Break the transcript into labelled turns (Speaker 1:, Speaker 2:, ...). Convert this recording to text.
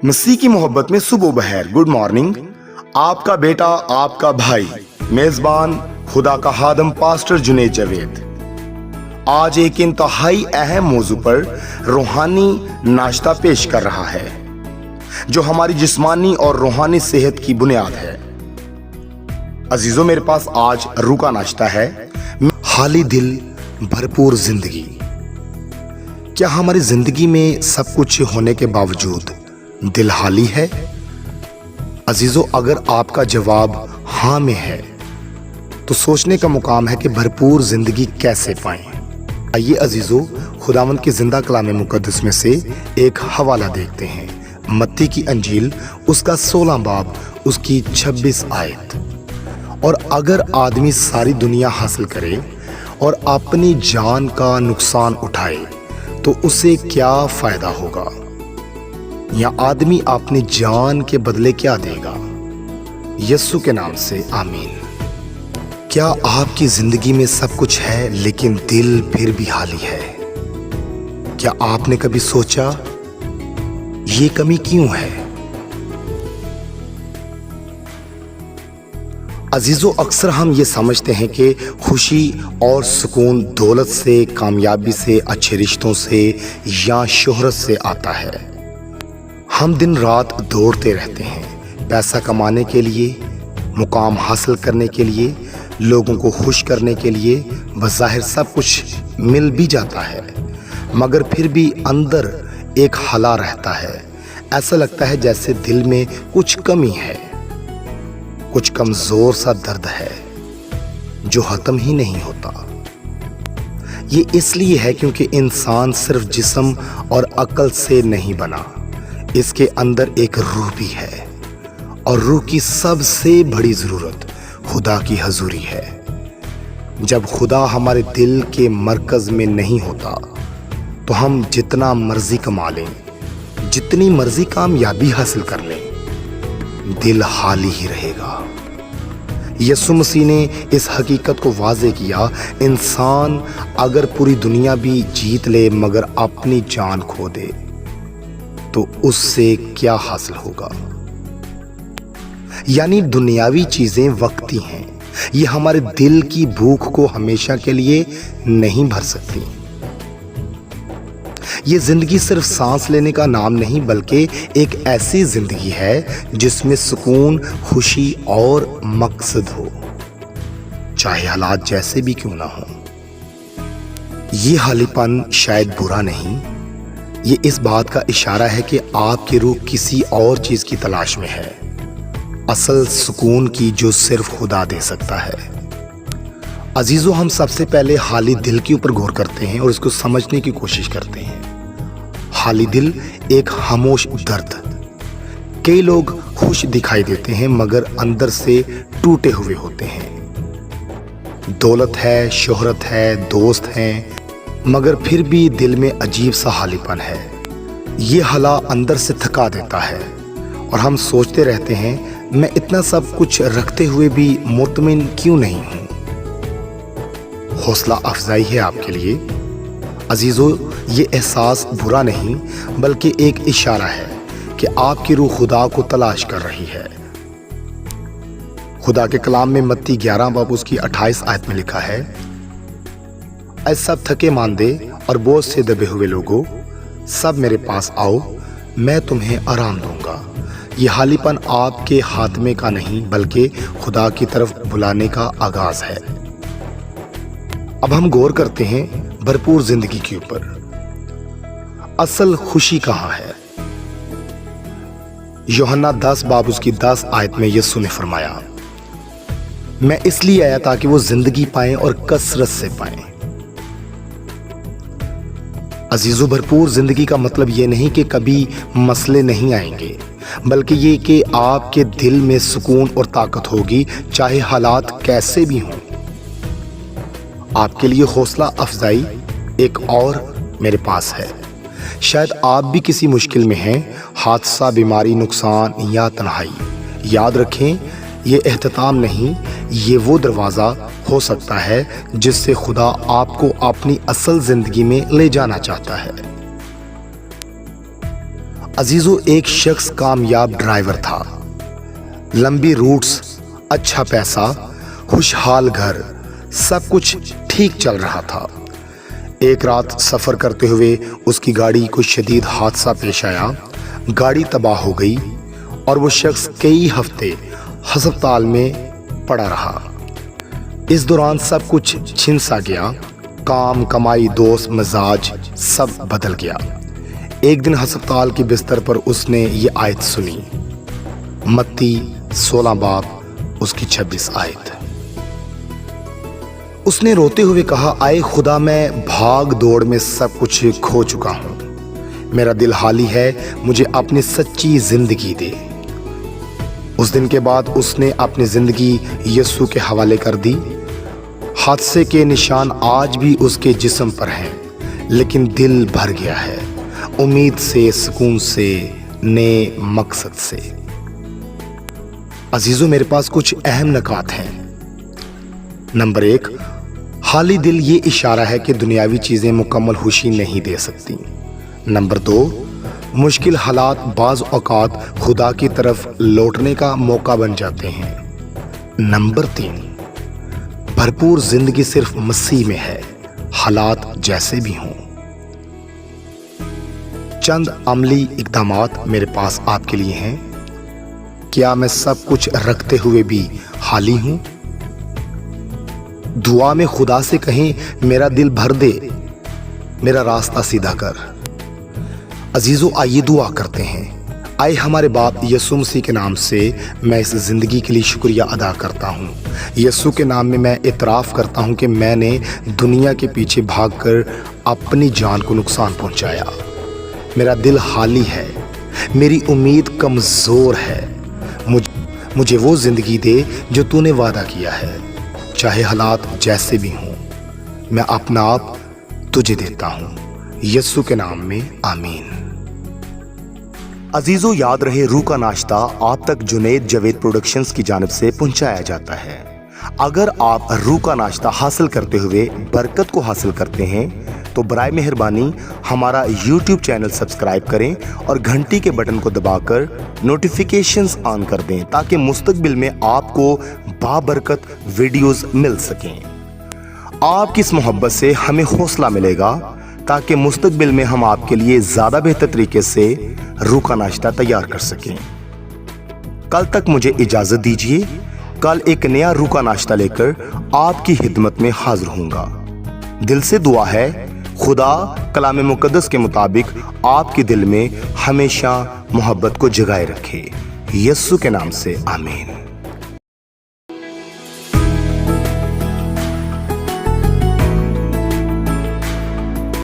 Speaker 1: मसीह की मोहब्बत में सुबह बहर गुड मॉर्निंग। आपका बेटा, आपका भाई, मेजबान खुदा का खादम पास्टर जुनेद जावेद आज एक इंतहाई अहम मौजू पर रूहानी नाश्ता पेश कर रहा है जो हमारी जिस्मानी और रूहानी सेहत की बुनियाद है। अजीजों, मेरे पास आज रूह का नाश्ता है, खाली दिल भरपूर जिंदगी। क्या हमारी जिंदगी में सब कुछ होने के बावजूद दिल खाली है? अजीजों, अगर आपका जवाब हाँ में है तो सोचने का मुकाम है कि भरपूर जिंदगी कैसे पाएं। आइए अजीजों, खुदावंद के जिंदा कलाम मुकद्दस में से एक हवाला देखते हैं। मत्ती की अंजील उसका 16 बाब उसकी 26 आयत। और अगर आदमी सारी दुनिया हासिल करे और अपनी जान का नुकसान उठाए तो उसे क्या फायदा होगा? या आदमी अपनी जान के बदले क्या देगा? यीशु के नाम से आमीन। क्या आपकी जिंदगी में सब कुछ है लेकिन दिल फिर भी खाली है? क्या आपने कभी सोचा ये कमी क्यों है? अजीजों, अक्सर हम ये समझते हैं कि खुशी और सुकून दौलत से, कामयाबी से, अच्छे रिश्तों से या शोहरत से आता है। हम दिन रात दौड़ते रहते हैं पैसा कमाने के लिए, मुकाम हासिल करने के लिए, लोगों को खुश करने के लिए। बज़ाहिर सब कुछ मिल भी जाता है मगर फिर भी अंदर एक हला रहता है। ऐसा लगता है जैसे दिल में कुछ कमी है, कुछ कमजोर सा दर्द है जो खत्म ही नहीं होता। ये इसलिए है क्योंकि इंसान सिर्फ जिस्म और अक्ल से नहीं बना, इसके अंदर एक रूह भी है और रूह की सबसे बड़ी जरूरत खुदा की हजूरी है। जब खुदा हमारे दिल के मरकज में नहीं होता तो हम जितना मर्जी कमा लें, जितनी मर्जी कामयाबी हासिल कर लें, दिल खाली ही रहेगा। यीशु मसीह ने इस हकीकत को वाज़े किया, इंसान अगर पूरी दुनिया भी जीत ले मगर अपनी जान खो दे तो उससे क्या हासिल होगा? यानी दुनियावी चीजें वक्ती हैं, ये हमारे दिल की भूख को हमेशा के लिए नहीं भर सकती। ये जिंदगी सिर्फ सांस लेने का नाम नहीं बल्कि एक ऐसी जिंदगी है जिसमें सुकून, खुशी और मकसद हो, चाहे हालात जैसे भी क्यों ना हो। ये खालीपन शायद बुरा नहीं, ये इस बात का इशारा है कि आपकी रूह किसी और चीज की तलाश में है, असल सुकून की जो सिर्फ खुदा दे सकता है। अजीजों, हम सबसे पहले खाली दिल के ऊपर गौर करते हैं और इसको समझने की कोशिश करते हैं। खाली दिल एक खामोश दर्द। कई लोग खुश दिखाई देते हैं मगर अंदर से टूटे हुए होते हैं। दौलत है, शोहरत है, दोस्त हैं, मगर फिर भी दिल में अजीब सा खालीपन है। ये हला अंदर से थका देता है और हम सोचते रहते हैं, मैं इतना सब कुछ रखते हुए भी मुतमिन क्यों नहीं हूं? हौसला अफजाई है आपके लिए अजीजों, ये एहसास बुरा नहीं बल्कि एक इशारा है कि आपकी रूह खुदा को तलाश कर रही है। खुदा के कलाम में मत्ती 11 बाब उसकी 28 आयत में लिखा है, ऐ सब थके मांदे और बोझ से दबे हुए लोगों, सब मेरे पास आओ, मैं तुम्हें आराम दूंगा। ये खालीपन आपके खात्मे का नहीं बल्कि खुदा की तरफ बुलाने का आगाज है। अब हम गौर करते हैं भरपूर जिंदगी के ऊपर। असल खुशी कहाँ है? यूहन्ना 10 बाब उसकी 10 आयत में यीशु ने फरमाया, मैं इसलिए आया ताकि वो जिंदगी पाएं और कसरत से पाएं। अजीजों, भरपूर जिंदगी का मतलब ये नहीं कि कभी मसले नहीं आएंगे बल्कि ये कि आपके दिल में सुकून और ताकत होगी चाहे हालात कैसे भी हों। आपके लिए हौसला अफजाई एक और मेरे पास है। शायद आप भी किसी मुश्किल में हैं, हादसा, बीमारी, नुकसान या तन्हाई। याद रखें, ये एहतताम नहीं, ये वो दरवाज़ा हो सकता है जिससे खुदा आपको अपनी असल जिंदगी में ले जाना चाहता है। अजीजों, एक शख्स कामयाब ड्राइवर था, लंबी रूट्स, अच्छा पैसा, खुशहाल घर, सब कुछ ठीक चल रहा था। एक रात सफर करते हुए उसकी गाड़ी को शदीद हादसा पेश आया, गाड़ी तबाह हो गई और वो शख्स कई हफ्ते अस्पताल में पड़ा रहा। इस दौरान सब कुछ छिन सा गया, काम, कमाई, दोस्त, मिजाज सब बदल गया। एक दिन अस्पताल के बिस्तर पर उसने ये आयत सुनी, मत्ती 16 बाब उसकी 26 आयत। उसने रोते हुए कहा, आए खुदा, मैं भाग दौड़ में सब कुछ खो चुका हूँ, मेरा दिल हाली है, मुझे अपनी सच्ची जिंदगी दे। उस दिन के बाद उसने अपनी जिंदगी यीशु के हवाले कर दी। हादसे के निशान आज भी उसके जिस्म पर हैं, लेकिन दिल भर गया है उम्मीद से, सुकून से, नए मकसद से। अजीजों, मेरे पास कुछ अहम नकात हैं। नंबर 1, खाली दिल ये इशारा है कि दुनियावी चीजें मुकम्मल खुशी नहीं दे सकती। नंबर 2, मुश्किल हालात बाज़ औक़ात खुदा की तरफ लौटने का मौका बन जाते हैं। नंबर 3, भरपूर जिंदगी सिर्फ मसीह में है, हालात जैसे भी हों। चंद अमली इक़दामात मेरे पास आपके लिए हैं। क्या मैं सब कुछ रखते हुए भी खाली हूं? दुआ में खुदा से कहें, मेरा दिल भर दे, मेरा रास्ता सीधा कर। अजीजों, आइए दुआ करते हैं। आए हमारे बाप यीशु मसीह के नाम से मैं इस ज़िंदगी के लिए शुक्रिया अदा करता हूँ। यीशु के नाम में मैं इतराफ़ करता हूँ कि मैंने दुनिया के पीछे भागकर अपनी जान को नुकसान पहुँचाया। मेरा दिल खाली है, मेरी उम्मीद कमज़ोर है। मुझे वो ज़िंदगी दे जो तूने वादा किया है, चाहे हालात जैसे भी हों। मैं अपना आप तुझे देता हूँ, यीशु के नाम में, आमीन। अजीजों, याद रहे, रूह का नाश्ता आप तक जुनैद जवेद प्रोडक्शंस की जानिब से पहुंचाया जाता है। अगर आप रूह का नाश्ता हासिल करते हुए बरकत को हासिल करते हैं तो बराए मेहरबानी हमारा YouTube चैनल सब्सक्राइब करें और घंटी के बटन को दबाकर नोटिफिकेशंस ऑन कर दें ताकि मुस्तकबिल में आपको बाबरकत वीडियोस मिल सकें। आपकी इस मोहब्बत से हमें हौसला मिलेगा ताकि मुस्तकबिल में हम आपके लिए ज़्यादा बेहतर तरीके से रूह का नाश्ता तैयार कर सकें। कल तक मुझे इजाज़त दीजिए। कल एक नया रूह का नाश्ता लेकर आपकी खिदमत में हाजिर होऊंगा। दिल से दुआ है, खुदा कलाम मुकद्दस के मुताबिक आपके दिल में हमेशा मोहब्बत को जगाए रखे। यीशु के नाम से, आमीन।